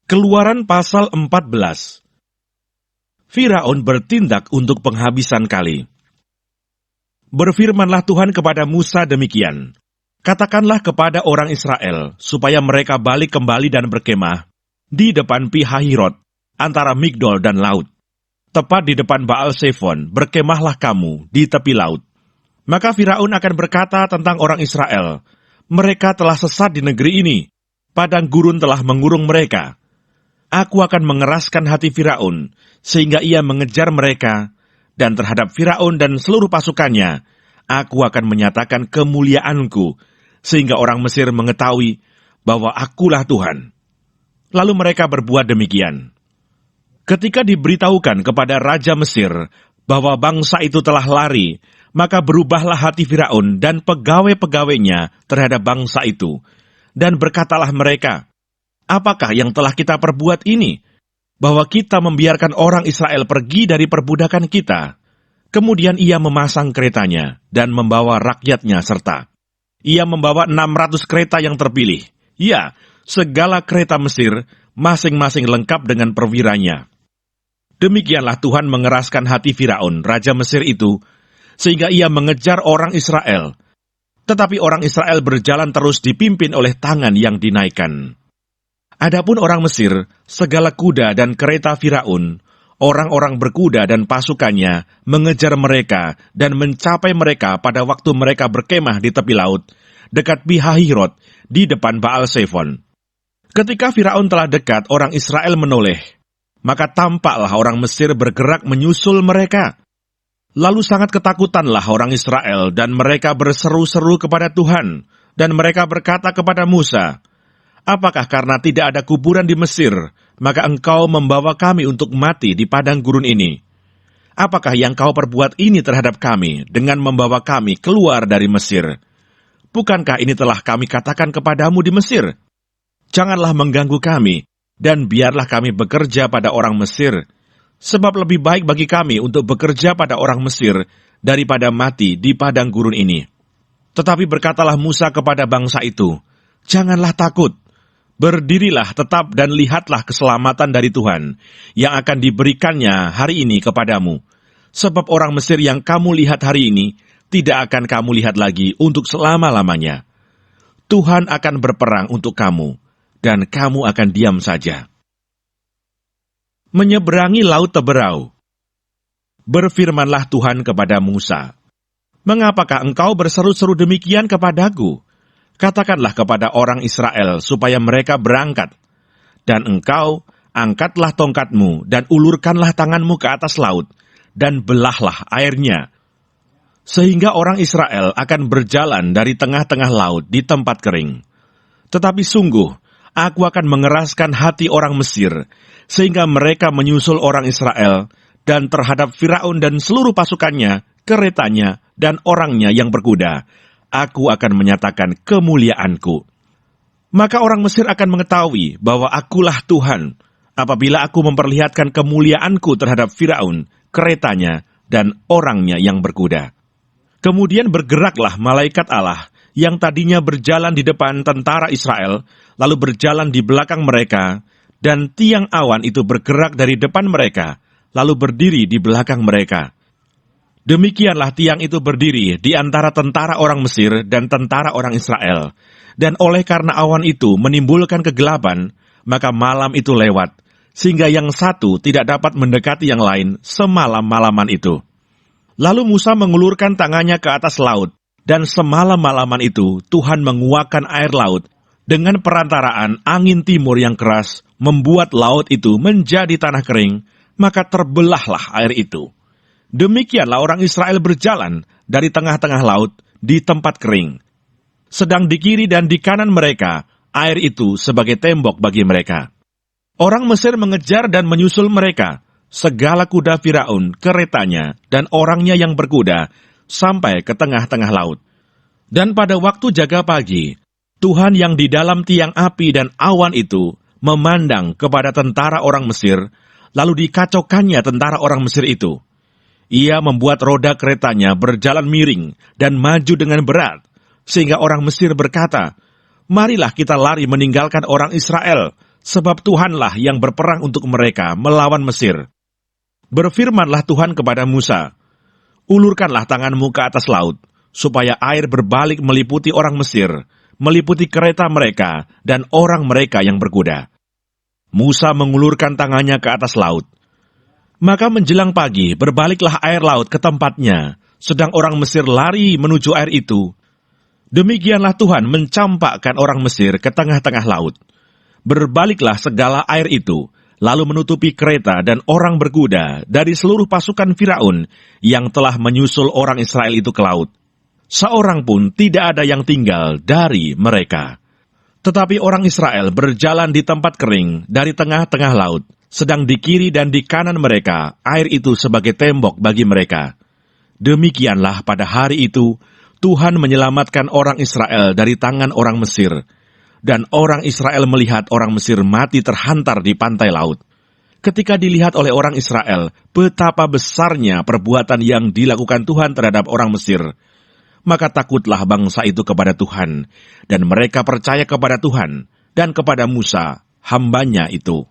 Keluaran pasal 14. Firaun bertindak untuk penghabisan kali. Berfirmanlah Tuhan kepada Musa demikian, katakanlah kepada orang Israel, supaya mereka balik kembali dan berkemah di depan Pi-hahirot, antara Migdol dan laut. Tepat di depan Baal-Zephon, berkemahlah kamu di tepi laut. Maka Firaun akan berkata tentang orang Israel, mereka telah sesat di negeri ini, padang gurun telah mengurung mereka. Aku akan mengeraskan hati Firaun, sehingga ia mengejar mereka, dan terhadap Firaun dan seluruh pasukannya, aku akan menyatakan kemuliaanku, sehingga orang Mesir mengetahui bahwa akulah Tuhan. Lalu mereka berbuat demikian. Ketika diberitahukan kepada Raja Mesir bahwa bangsa itu telah lari, maka berubahlah hati Firaun dan pegawai-pegawainya terhadap bangsa itu, dan berkatalah mereka, apakah yang telah kita perbuat ini, bahwa kita membiarkan orang Israel pergi dari perbudakan kita? Kemudian ia memasang keretanya dan membawa rakyatnya serta. Ia membawa 600 kereta yang terpilih. Ya, segala kereta Mesir, masing-masing lengkap dengan perwiranya. Demikianlah Tuhan mengeraskan hati Firaun, Raja Mesir itu, sehingga ia mengejar orang Israel. Tetapi orang Israel berjalan terus dipimpin oleh tangan yang dinaikkan. Adapun orang Mesir, segala kuda dan kereta Firaun, orang-orang berkuda dan pasukannya mengejar mereka dan mencapai mereka pada waktu mereka berkemah di tepi laut, dekat Pi-hahirot, di depan Baal-Zephon. Ketika Firaun telah dekat, orang Israel menoleh, maka tampaklah orang Mesir bergerak menyusul mereka. Lalu sangat ketakutanlah orang Israel, dan mereka berseru-seru kepada Tuhan, dan mereka berkata kepada Musa, apakah karena tidak ada kuburan di Mesir, maka engkau membawa kami untuk mati di padang gurun ini? Apakah yang kau perbuat ini terhadap kami dengan membawa kami keluar dari Mesir? Bukankah ini telah kami katakan kepadamu di Mesir? Janganlah mengganggu kami, dan biarlah kami bekerja pada orang Mesir, sebab lebih baik bagi kami untuk bekerja pada orang Mesir daripada mati di padang gurun ini. Tetapi berkatalah Musa kepada bangsa itu, janganlah takut. Berdirilah tetap dan lihatlah keselamatan dari Tuhan yang akan diberikannya hari ini kepadamu. Sebab orang Mesir yang kamu lihat hari ini tidak akan kamu lihat lagi untuk selama-lamanya. Tuhan akan berperang untuk kamu, dan kamu akan diam saja. Menyeberangi Laut Teberau. Berfirmanlah Tuhan kepada Musa, mengapakah engkau berseru-seru demikian kepadaku? Katakanlah kepada orang Israel supaya mereka berangkat. Dan engkau, angkatlah tongkatmu dan ulurkanlah tanganmu ke atas laut, dan belahlah airnya. Sehingga orang Israel akan berjalan dari tengah-tengah laut di tempat kering. Tetapi sungguh, aku akan mengeraskan hati orang Mesir, sehingga mereka menyusul orang Israel, dan terhadap Firaun dan seluruh pasukannya, keretanya, dan orangnya yang berkuda, aku akan menyatakan kemuliaanku. Maka orang Mesir akan mengetahui bahwa akulah Tuhan, apabila aku memperlihatkan kemuliaanku terhadap Firaun, keretanya, dan orangnya yang berkuda. Kemudian bergeraklah malaikat Allah, yang tadinya berjalan di depan tentara Israel, lalu berjalan di belakang mereka, dan tiang awan itu bergerak dari depan mereka, lalu berdiri di belakang mereka. Demikianlah tiang itu berdiri di antara tentara orang Mesir dan tentara orang Israel. Dan oleh karena awan itu menimbulkan kegelapan, maka malam itu lewat, sehingga yang satu tidak dapat mendekati yang lain semalam-malaman itu. Lalu Musa mengulurkan tangannya ke atas laut, dan semalam-malaman itu Tuhan menguakkan air laut, dengan perantaraan angin timur yang keras, membuat laut itu menjadi tanah kering, maka terbelahlah air itu. Demikianlah orang Israel berjalan dari tengah-tengah laut di tempat kering. Sedang di kiri dan di kanan mereka, air itu sebagai tembok bagi mereka. Orang Mesir mengejar dan menyusul mereka, segala kuda Firaun, keretanya, dan orangnya yang berkuda, sampai ke tengah-tengah laut. Dan pada waktu jaga pagi, Tuhan yang di dalam tiang api dan awan itu memandang kepada tentara orang Mesir, lalu dikacaukannya tentara orang Mesir itu. Ia membuat roda keretanya berjalan miring dan maju dengan berat, sehingga orang Mesir berkata, marilah kita lari meninggalkan orang Israel, sebab Tuhanlah yang berperang untuk mereka melawan Mesir. Berfirmanlah Tuhan kepada Musa, ulurkanlah tanganmu ke atas laut, supaya air berbalik meliputi orang Mesir, meliputi kereta mereka dan orang mereka yang berkuda. Musa mengulurkan tangannya ke atas laut. Maka menjelang pagi berbaliklah air laut ke tempatnya, sedang orang Mesir lari menuju air itu. Demikianlah Tuhan mencampakkan orang Mesir ke tengah-tengah laut. Berbaliklah segala air itu, lalu menutupi kereta dan orang berkuda dari seluruh pasukan Firaun yang telah menyusul orang Israel itu ke laut. Seorang pun tidak ada yang tinggal dari mereka. Tetapi orang Israel berjalan di tempat kering dari tengah-tengah laut, sedang di kiri dan di kanan mereka air itu sebagai tembok bagi mereka. Demikianlah pada hari itu, Tuhan menyelamatkan orang Israel dari tangan orang Mesir, dan orang Israel melihat orang Mesir mati terhantar di pantai laut. Ketika dilihat oleh orang Israel betapa besarnya perbuatan yang dilakukan Tuhan terhadap orang Mesir, maka takutlah bangsa itu kepada Tuhan, dan mereka percaya kepada Tuhan dan kepada Musa, hambanya itu.